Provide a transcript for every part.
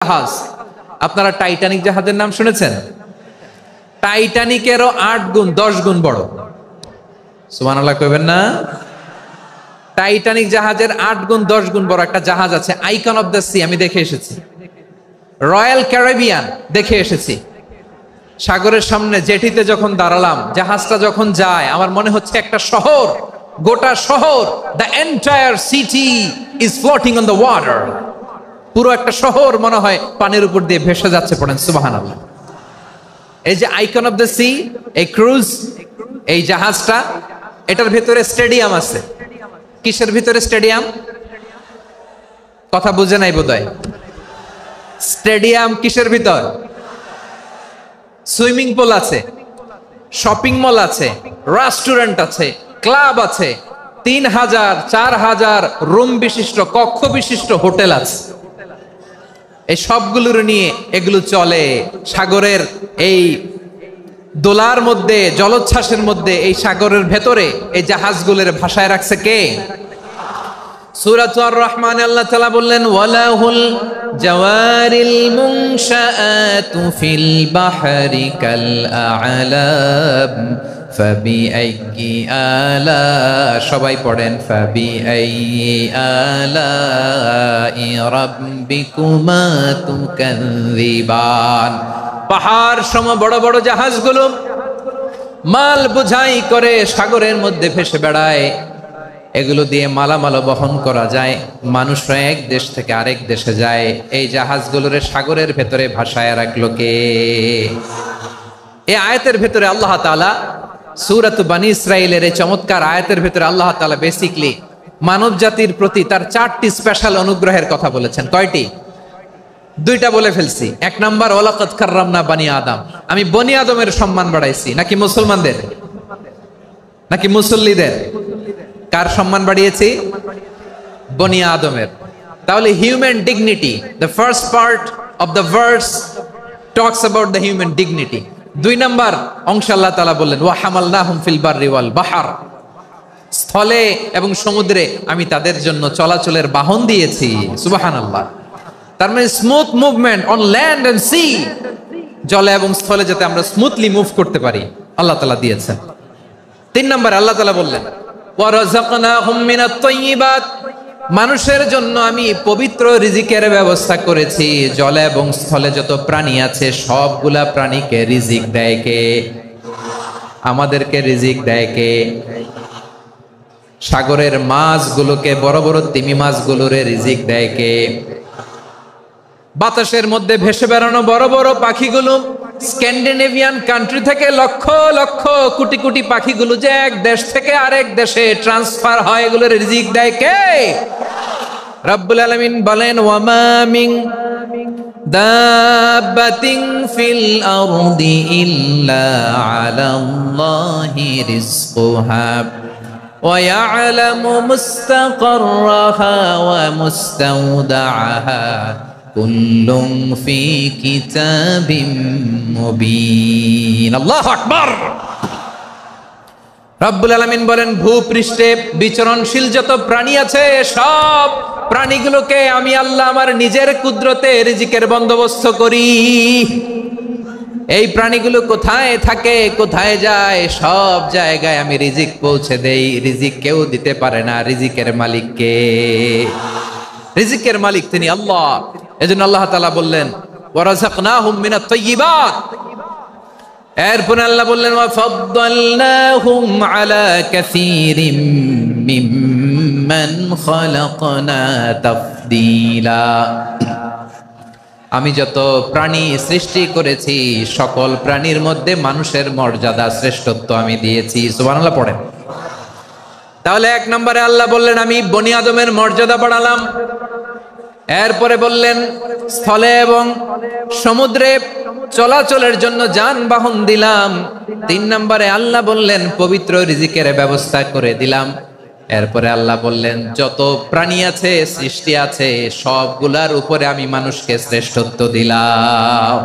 জাহাজ, আপনারা টাইটানিক জাহাজের নাম শুনেছেন? টাইটানিকেরও 8 গুণ 10 গুণ বড়। সুবহানাল্লাহ কইবেন না? টাইটানিক জাহাজের 8 গুণ 10 গুণ বড় একটা জাহাজ আছে, আইকন অফ দ্য সি, আমি দেখে এসেছি। রয়্যাল ক্যারিবিয়ান দেখে এসেছি। সাগরের সামনে জেটিতে যখন দাঁড়ালাম, জাহাজটা যখন যায়, আমার মনে হচ্ছে একটা শহর, গোটা শহর, the entire city is floating on the water. পুরো একটা শহর মনে হয় পানির উপর দিয়ে ভেসে যাচ্ছে। পড়েন সুবহানাল্লাহ। এই যে আইকন অফ দ্য সি, এই ক্রুজ, এই জাহাজটা, এটার ভিতরে স্টেডিয়াম আছে। কিসের ভিতরে স্টেডিয়াম? কথা বুঝে নাই বোধহয়। স্টেডিয়াম কিসের ভিতর? সুইমিং পুল আছে, শপিং মল আছে, রেস্টুরেন্ট আছে, ক্লাব আছে, 3000 4000 রুম বিশিষ্ট, কক্ষ বিশিষ্ট হোটেল আছে। এই সবগুলোর নিয়ে এগুলো চলে সাগরের এই দোলার মধ্যে, জলোচ্ছ্বাসের মধ্যে। এই সাগরের ভেতরে এই জাহাজগুলোর ভাষায় রাখছে কে? সূরা আর রহমানে আল্লাহ তাআলা বললেন, ওয়ালাহুল জাওয়ারিল মুনশাআতু ফিল বাহরি কাল আ'লাম ফাবিআইয়ি আলা, সবাই পড়েন, ফাবিআইয়ি আলাই রাব্বিকুমা তুকাযযিবান। পাহাড় সম বড় বড় জাহাজগুলো মাল বোঝাই করে সাগরের মধ্যে ভেসে বেড়ায়। এগুলো দিয়ে মালামাল বহন করা যায়, মানুষরা এক দেশ থেকে আরেক দেশে যায়। এই জাহাজগুলোর সাগরের ভেতরে ভাসায় রাখলো কে? এই আয়াতের ভেতরে আল্লাহ তাআলা সূরাত বনী ইসরাঈলের এই চমৎকার আয়াতের ভেতরে আল্লাহ তাআলা বেসিক্যালি মানব জাতির প্রতি তার 4টি স্পেশাল অনুগ্রহের কথা বলেছেন। কয়টি? 2টা বলে ফেলছি। 1 নাম্বার, ওয়ালাকাদ কাররামনা বনী আদম, আমি বনী আদমের সম্মান বাড়াইছি। নাকি মুসলমানদের? নাকি মুসল্লিদের? কার সম্মান বাড়িয়েছি? বনী আদমের। তাহলে human dignity, the first part of the verse talks about the human dignity. 2 number অংশে আল্লাহ তাআলা বললেন, ওয়া হামালনাহুম ফিল বাররি ওয়াল বাহর, স্থলে এবং সমুদ্রে আমি তাদের জন্য চলাচলের বাহন দিয়েছি। সুবহানাল্লাহ। তার মানে smooth movement on land and sea, জলে এবং স্থলে যাতে আমরা স্মুথলি মুভ করতে পারি আল্লাহ তাআলা দিয়েছেন। 3 নম্বরে আল্লাহ তাআলা বললেন, ওয়া রাযাকনাহুম মিনাত তাইয়্যিবাত, মানুষের জন্য আমি পবিত্র রিজিকের ব্যবস্থা করেছি। জলে এবং স্থলে যত প্রাণী আছে সবগুলা প্রাণীকে রিজিক দেয় কে? আমাদেরকে রিজিক দেয় কে? সাগরের মাছগুলোকে, বড় বড় তিমি মাছগুলোরে রিজিক দেয় কে? বাতাসের মধ্যে ভেসে বেড়ানো বড় বড় পাখিগুলো, স্ক্যান্ডিনেভিয়ান কান্ট্রি থেকে লক্ষ লক্ষ কোটি কোটি পাখিগুলো যে এক দেশ থেকে আরেক দেশে ট্রান্সফার হয়, এগুলোর রিজিক দেয় কে? রব্বুল আলামিন বলেন, ওয়ামা মিন দাব্বাতিন ফিল আরদি ইল্লা আলাল্লাহি রিজকুহা ওয়া ইয়ালামু মুস্তাকাররাহা ওয়া মুস্তাওদাআহা কুল্লুম ফি কিতাবিম মুবিন। আল্লাহু আকবার। রব্বুল আলামিন বলেন, ভূপৃষ্ঠে বিচরণশীল যত প্রাণী আছে সব প্রাণীগুলোকে আমি আল্লাহ আমার নিজের কুদরতে রিজিকের বন্দোবস্ত করি। এই প্রাণীগুলো কোথায় থাকে, কোথায় যায়, সব জায়গায় আমি রিজিক পৌঁছে দেই। রিজিক কেউ দিতে পারে না, রিজিকের মালিক কে? রিজিকের মালিক তিনি আল্লাহ। এজন্য আল্লাহ তাআলা বললেন, ওয়া রাযাকনাহুম মিনাত তাইয়্যিবাত। এরপর আল্লাহ বললেন, ওয়া ফাদ্দালনাহুম আলা কাসীরিম মিম্মান খালাকনা তাফদীলা। আমি যত প্রাণী সৃষ্টি করেছি সকল প্রাণীর মধ্যে মানুষের মর্যাদা, শ্রেষ্ঠত্ব আমি দিয়েছি। সুবহানাল্লাহ পড়েন। তাহলে 1 নম্বরে আল্লাহ বললেন, আমি বনী আদমের মর্যাদা বাড়ালাম। এরপরে বললেন, স্থলে এবং সমুদ্রে চলাচলের জন্য যানবাহন দিলাম। 3 নম্বরে আল্লাহ বললেন, পবিত্র রিজিকের ব্যবস্থা করে দিলাম। এরপরে আল্লাহ বললেন, যত প্রাণী আছে, সৃষ্টি আছে, সবগুলার উপরে আমি মানুষকে শ্রেষ্ঠত্ব দিলাম।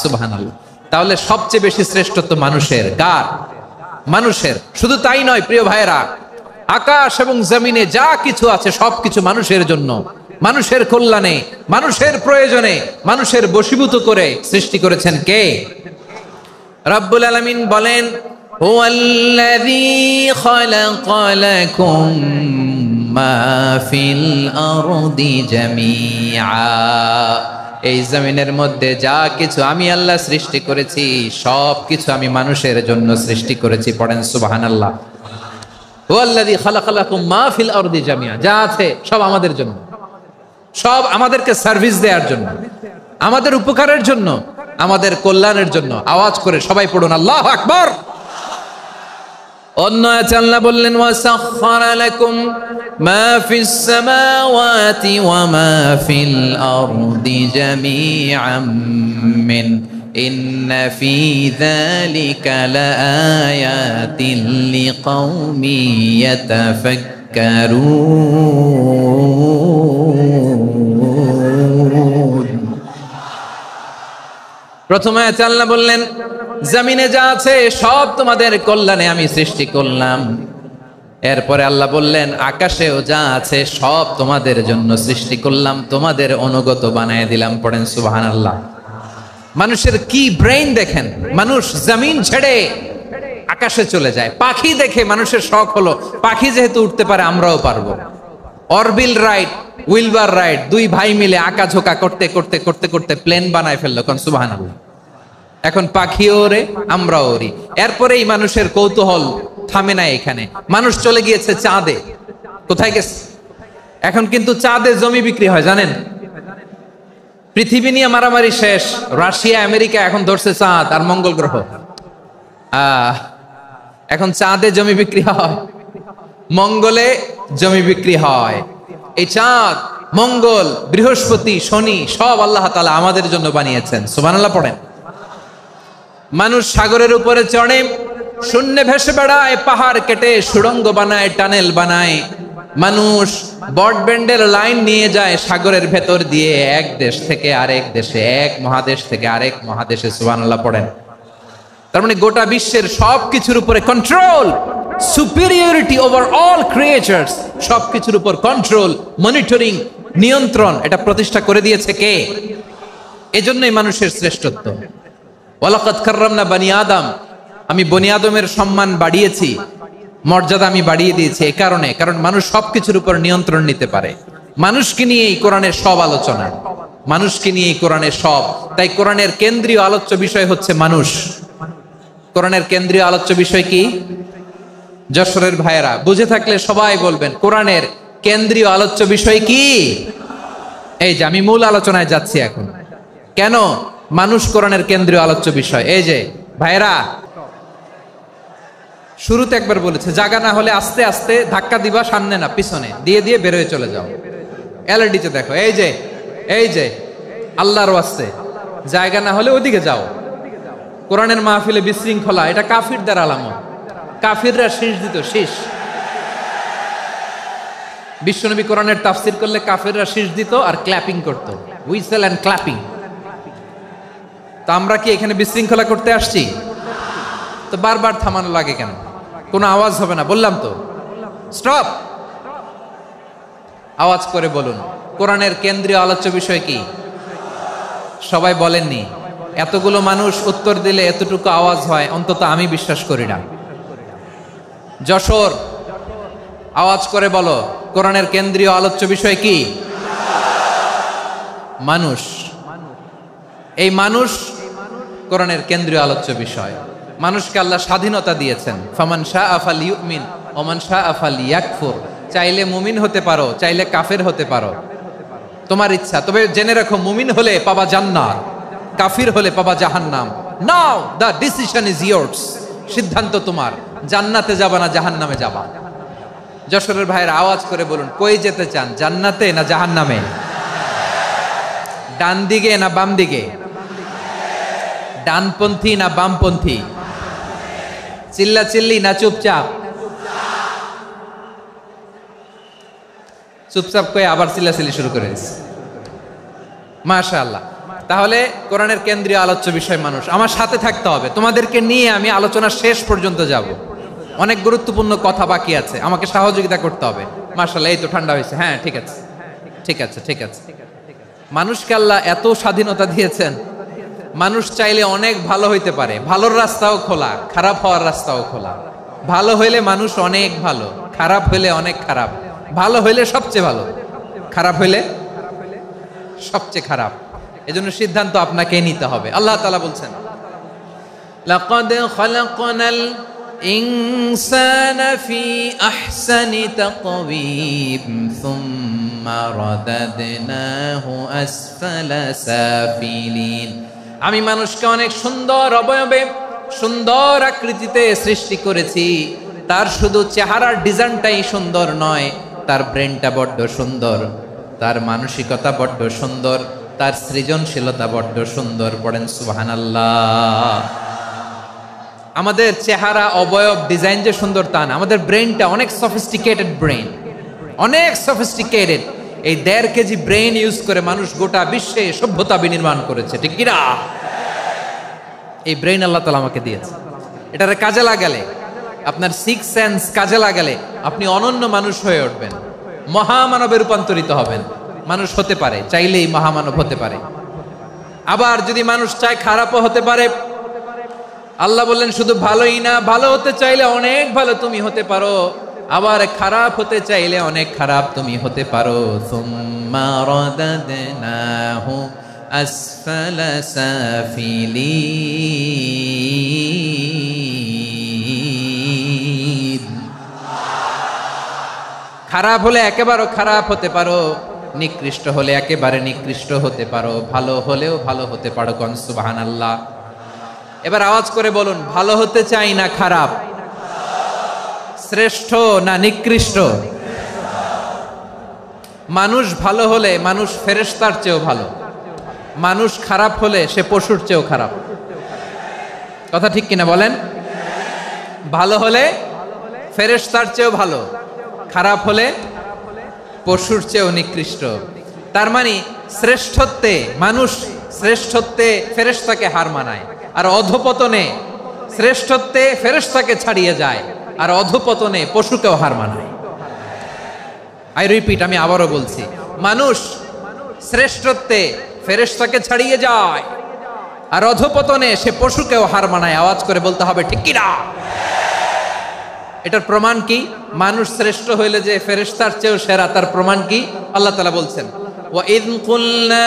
সুবহানাল্লাহ। তাহলে সবচেয়ে বেশি শ্রেষ্ঠত্ব মানুষের। কার? মানুষের। শুধু তাই নয় প্রিয় ভাইরা, আকাশ এবং জমিনে যা কিছু আছে সবকিছু মানুষের জন্য। মানুষের কল্যাণে, মানুষের প্রয়োজনে, মানুষের বশীভূত করে সৃষ্টি করেছেন কে? রব্বুল আলামিন বলেন, হুয়াল্লাযী খালাকা লাকুম মা ফিল আরদি জামিআ। এই জমিনের মধ্যে যা কিছু আমি আল্লাহ সৃষ্টি করেছি সব কিছু আমি মানুষের জন্য সৃষ্টি করেছি। পড়েন সুবহানাল্লাহ। হুয়াল্লাযী খালাকা লাকুম মা ফিল আরদি জামিআ, যা আছে সব আমাদের জন্য, সব আমাদেরকে সার্ভিস দেওয়ার জন্য, আমাদের উপকারের জন্য, আমাদের কল্যাণের জন্য। আওয়াজ করে সবাই পড়ুন আল্লাহু আকবার। অন্য আয়াতে আল্লাহ বললেন, ওয়াসাখখারা লাকুম মা ফিস সামাওয়াতি ওয়া মা ফিল আরদি জামিআম মিন ইন্না ফি যালিকা লাআয়াতিন লিকাউমিন ইয়াতাফাক্কারুন। প্রথমে আয়াতে আল্লাহ বললেন, জমিনে যা আছে সব তোমাদের কল্যাণে আমি সৃষ্টি করলাম। এরপরে আল্লাহ বললেন, আকাশেও যা আছে সব তোমাদের জন্য সৃষ্টি করলাম, তোমাদের অনুগত বানায় দিলাম। পড়েন সুবহানাল্লাহ। মানুষের কি ব্রেইন দেখেন, মানুষ জমিন ছেড়ে আকাশে চলে যায়। পাখি দেখে মানুষের শখ হলো, পাখি যেহেতু উঠতে পারে আমরাও পারবো। অরবিল রাইট, উইলবার রাইট, দুই ভাই মিলে আঁকাঝোঁকা করতে করতে করতে করতে প্লেন বানায় ফেললো। কোন সুবহানাল্লাহ। এখন পাখিও ওরে, আমরাও ওরি। এরপরেই মানুষের কৌতূহল থামে না এখানে। মানুষ চলে গিয়েছে চাঁদে। কোথায় গেছে? এখন কিন্তু চাঁদে জমি বিক্রি হয়, জানেন? পৃথিবী নিয়ে মারামারি শেষ। রাশিয়া আমেরিকা এখন ধরছে চাঁদ আর মঙ্গল গ্রহ। এখন চাঁদে জমি বিক্রি হয়, মঙ্গলে জমি বিক্রি হয়। এই চাঁদ, মঙ্গল, বৃহস্পতি, শনি সব আল্লাহ তাআলা আমাদের জন্য বানিয়েছেন। সুবহানাল্লাহ পড়েন। মানুষ সাগরের উপরে চড়ে, শূন্যে ভেসে বেড়ায়, পাহাড় কেটে সুড়ঙ্গ বানায়, টানেল বানায়। মানুষ ব্রডব্যান্ডের লাইন নিয়ে যায় সাগরের ভেতর দিয়ে, এক দেশ থেকে আরেক দেশে, এক মহাদেশ থেকে আরেক মহাদেশে। সুবহানাল্লাহ পড়েন। তার মানে গোটা বিশ্বের সবকিছুর উপরে control, superiority over all creatures, সবকিছুর উপর কন্ট্রোল, মনিটরিং, নিয়ন্ত্রণ, এটা প্রতিষ্ঠা করে দিয়েছে কে? এজন্যই মানুষের শ্রেষ্ঠত্ব। ওয়ালাকাদ কাররামনা বানি আদম, আমি বনি আদমের সম্মান বাড়িয়েছি, মর্যাদা আমি বাড়িয়ে দিয়েছি এই কারণে, কারণ মানুষ সবকিছুর উপর নিয়ন্ত্রণ নিতে পারে। মানুষকে নিয়ে এই কোরআনের সব আলোচনা, মানুষকে নিয়ে এই কোরআনের সব। তাই কোরআনের কেন্দ্রীয় আলোচ্য বিষয় হচ্ছে মানুষ। কোরআনের কেন্দ্রীয় আলোচ্য বিষয় কি? যশোরের ভাইয়েরা বুঝে থাকলে সবাই বলবেন, কোরআনের কেন্দ্রীয় আলোচ্য বিষয় কি? এই যে আমি মূল আলোচনায় যাচ্ছি এখন। কেন মানুষ কোরআনের কেন্দ্রীয় আলোচ্য বিষয়? এই যে ভাইয়েরা, শুরুতে একবার বলেছে, জায়গা না হলে আস্তে আস্তে ধাক্কা দিবা, সামনে না পিছনে দিয়ে দিয়ে বের হয়ে চলে যাও। এলইডিতে দেখো, এই যে আল্লাহর ওয়াস্তে জায়গা না হলে ওদিকে যাও। কোরআনের মাহফিলে বিশৃঙ্খলা, এটা কাফিরদের আলামত। কাফিররা শীষ দিত, শীষ। বিশ্বনবী কোরআনের তাফসির করলে কাফিররা শীষ দিত আর ক্ল্যাপিং করত, হুইসেল এন্ড ক্ল্যাপিং। তো আমরা কি এখানে বিশৃঙ্খলা করতে আসছি? তো বারবার থামানো লাগে কেন? কোনো আওয়াজ হবে না, বললাম তো, স্টপ। আওয়াজ করে বলুন, কোরআনের কেন্দ্রীয় আলোচ্য বিষয় কি? সবাই বলেননি। এতগুলো মানুষ উত্তর দিলে এতটুকু আওয়াজ হয়, অন্তত আমি বিশ্বাস করি না। যশোর, আওয়াজ করে বলো, কোরআনের কেন্দ্রীয় আলোচ্য বিষয় কি? মানুষ। এই মানুষ কোরআনের কেন্দ্রীয় আলোচ্য বিষয়। মানুষকে আল্লাহ স্বাধীনতা দিয়েছেন। ফামান শাআ ফালইউমিন ওয়া মান শাআ ফালইয়াকফুর। চাইলে মুমিন হতে পারো, চাইলে কাফের হতে পারো, তোমার ইচ্ছা। তবে জেনে রাখো, মুমিন হলে পাবা জান্নাত, কাফির হলে পাবা জাহান্নাম। নাও দ্য ডিসিশন ইজ ইয়ার্স। সিদ্ধান্ত তোমার, জান্নাতে যাবা না জাহান্নামে যাবা। যশোরের ভাইয়ের আওয়াজ করে বলুন, কই যেতে চান, জান্নাতে না জাহান্নামে? ডান দিকে না বাম দিকে? ডানপন্থী না বামপন্থী? চিল্লা চিল্লি না চুপচাপ? চুপচাপ কয়ে আবার চিল্লাচিল্লি শুরু করে দিচ্ছে। মাশাআল্লাহ। তাহলে কোরআনের কেন্দ্রীয় আলোচ্য বিষয় মানুষ। আমার সাথে থাকতে হবে, তোমাদেরকে নিয়ে আমি আলোচনা শেষ পর্যন্ত যাব। অনেক গুরুত্বপূর্ণ কথা বাকি আছে, আমাকে সহযোগিতা করতে হবে। মাশাআল্লাহ, এই তো ঠান্ডা হয়েছে। হ্যাঁ ঠিক আছে, ঠিক আছে, ঠিক আছে। মানুষকে আল্লাহ এত স্বাধীনতা দিয়েছেন, মানুষ চাইলে অনেক ভালো হইতে পারে। ভালোর রাস্তাও খোলা, খারাপ হওয়ার রাস্তাও খোলা। ভালো হইলে মানুষ অনেক ভালো, খারাপ হইলে অনেক খারাপ। ভালো হইলে সবচেয়ে ভালো, খারাপ হইলে সবচেয়ে খারাপ। এজন্য সিদ্ধান্ত আপনাকে নিতে হবে। আল্লাহ তাআলা বলছেন, লাকাদ খালাকনাল ইনসানা ফি আহসানি তাকওয়িম সুম্মা রাদাদনাহু আসফালা সাফিলিন। আমি মানুষকে অনেক সুন্দর অবয়বে, সুন্দর আকৃতিতে সৃষ্টি করেছি। তার শুধু চেহারার ডিজাইনটাই সুন্দর নয়, তার ব্রেনটা বড্ড সুন্দর, তার মানসিকতা বড্ড সুন্দর, তার সৃজনশীলতা বড্ড সুন্দর। পড়েন সুবহানাল্লাহ। আমাদের চেহারা, অবয়ব, ডিজাইন যে সুন্দর তা না, আমাদের ব্রেনটা অনেক সফিস্টিকেটেড ব্রেন, অনেক সফিস্টিকেটেড। এই 1.5 কেজি ব্রেন ইউজ করে মানুষ গোটা বিশ্বে সভ্যতা বিনির্মাণ করেছে, ঠিক কিনা? এই ব্রেন আল্লাহ তাআলা আমাকে দিয়েছে। এটারে কাজে লাগালে, আপনার 6 সেন্স কাজে লাগালে আপনি অনন্য মানুষ হয়ে উঠবেন, মহামানবে রূপান্তরিত হবেন। মানুষ হতে পারে, চাইলেই মহামানব হতে পারে। আবার যদি মানুষ চায় খারাপও হতে পারে। আল্লাহ বললেন শুধু ভালোই না, ভালো হতে চাইলে অনেক ভালো তুমি হতে পারো, আবার খারাপ হতে চাইলে অনেক খারাপ তুমি হতে পারো। সুম্মা রাদাদনাহু আসফালা সাফিলিন। খারাপ হলে একেবারে খারাপ হতে পারো, নিকৃষ্ট হলে একেবারে নিকৃষ্ট হতে পারো, ভালো হলেও ভালো হতে পারো। কোন সুবহানাল্লাহ। এবার আওয়াজ করে বলুন, ভালো হতে চাই না খারাপ? শ্রেষ্ঠ না নিকৃষ্ট? মানুষ ভালো হলে মানুষ ফেরেশতার চেয়েও ভালো, মানুষ খারাপ হলে সে পশুর চেয়েও খারাপ। কথা ঠিক কিনা বলেন? ভালো হলে ফেরেশতার চেয়েও ভালো, খারাপ হলে পশুর চেয়েও নিকৃষ্ট। তার মানে শ্রেষ্ঠত্বে মানুষ, শ্রেষ্ঠত্বে ফেরেশতাকে হার মানায়, আর অধপতনে শ্রেষ্ঠত্বে ফেরেশতাকে ছাড়িয়ে যায়, আর অধপতনে পশুকেও হার মানায়। আই রিপিট, আমি আবারও বলছি, মানুষ শ্রেষ্ঠত্বে ফেরেশতাকে ছাড়িয়ে যায়, আর অধপতনে সে পশুকেও হার মানায়। আওয়াজ করে বলতে হবে ঠিক কিনা? এটার প্রমাণ কি? মানুষ শ্রেষ্ঠ হইলে যে ফেরেশতার চেয়েও সেরা, তার প্রমাণ কি? আল্লাহ তাআলা বলছেন, ওয়া ইয কুলনা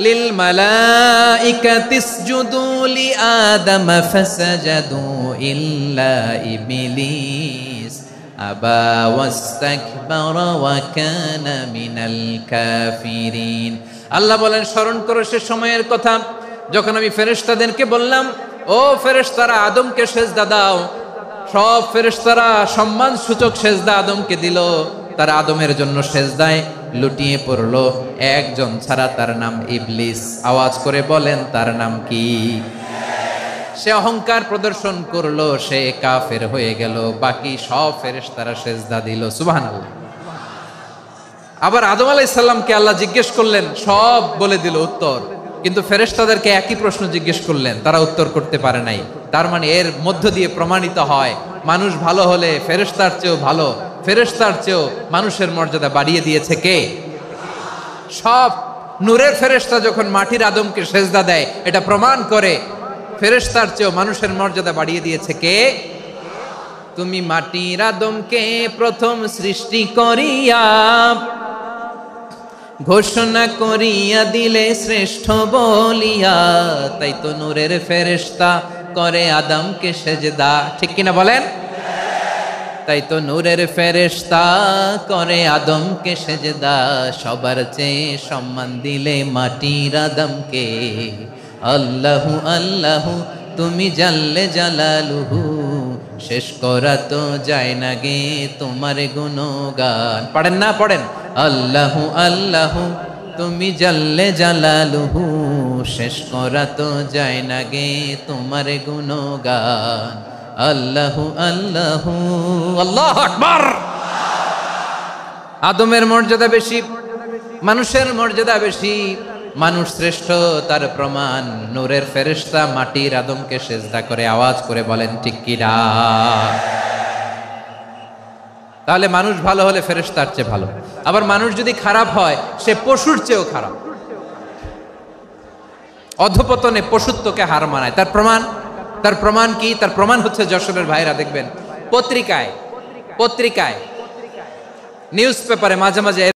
লিল মালাইকাতি ইসজুদু লি আদম ফাসাজাদু ইল্লা ইবলিস আবা ওয়াস্তাকবারা ওয়া কানা মিনাল কাফিরিন। আল্লাহ বলেন, স্মরণ করো সে সময়ের কথা যখন আমি ফেরেশতাদেরকে বললাম, ও ফেরেশতারা আদমকে সেজদা দাও। সব ফেরেশতারা সম্মান সূচক সেজদা আদমকে দিল। তারা আদমের জন্য সেজদায় লুটিয়ে পড়লো, একজন ছাড়া, তার নাম ইবলিস। আওয়াজ করে বলেন তার নাম কি? সে অহংকার প্রদর্শন করলো, সে কাফের হয়ে গেল। বাকি সব ফেরেশতারা সেজদা দিল। সুবহানাল্লাহ। আবার আদম আলাইহিস সালামকে আল্লাহ জিজ্ঞেস করলেন, সব বলে দিল উত্তর, কিন্তু ফেরেশতাদেরকে একই প্রশ্ন জিজ্ঞেস করলেন, তারা উত্তর করতে পারে নাই। তার মানে এর মধ্য দিয়ে প্রমাণিত হয়, মানুষ ভালো হলে ফেরেশতার চেয়েও ভালো, ফেরেশতার চেয়েও মানুষের মর্যাদা বাড়িয়ে দিয়েছে কে? সব নূরের ফেরেশতা যখন মাটির আদমকে সেজদা দেয়, এটা প্রমাণ করে ফেরেশতার চেয়েও মানুষের মর্যাদা বাড়িয়ে দিয়েছে কে? তুমি মাটির আদমকে প্রথম সৃষ্টি করিয়া ঘোষণা করিয়া দিলে শ্রেষ্ঠ বলিয়া, তাই তো নূরের ফেরেশতা করে আদমকে সেজদা। ঠিক কিনা বলেন? তাই তো নূরের ফেরেশতা করে আদমকে সেজদা। সবার চেয়ে সম্মান দিলে মাটির আদমকে। আল্লাহু আল্লাহু তুমি জাল্লে জালালুহু, শেষ করা তো যায় না গে তোমার গুণগান। পড়েন না? পড়েন। আল্লাহু আল্লাহু তুমি জাল্লে জালালুহু, শেষ করা তো যায় না গে তোমার গুণগান। আল্লাহু আল্লাহু। আল্লাহু আকবার। আদমের মর্যাদা বেশি, মানুষের মর্যাদা বেশি, মানুষ শ্রেষ্ঠ তার প্রমাণ নূরের ফেরেশতা মাটির আদমকে সেজদা করে। আওয়াজ করে বলেন ঠিক কিনা? তাহলে মানুষ ভালো হলে ফেরেশতার চেয়ে ভালো। আবার মানুষ যদি খারাপ হয় সে পশুর চেয়েও খারাপ। অধপতনে পশুত্বকে হার মানায়। তার প্রমাণ কি? তার প্রমাণ হচ্ছে যশোরের ভাইরা দেখবেন পত্রিকায় নিউজ পেপারে মাঝে মাঝে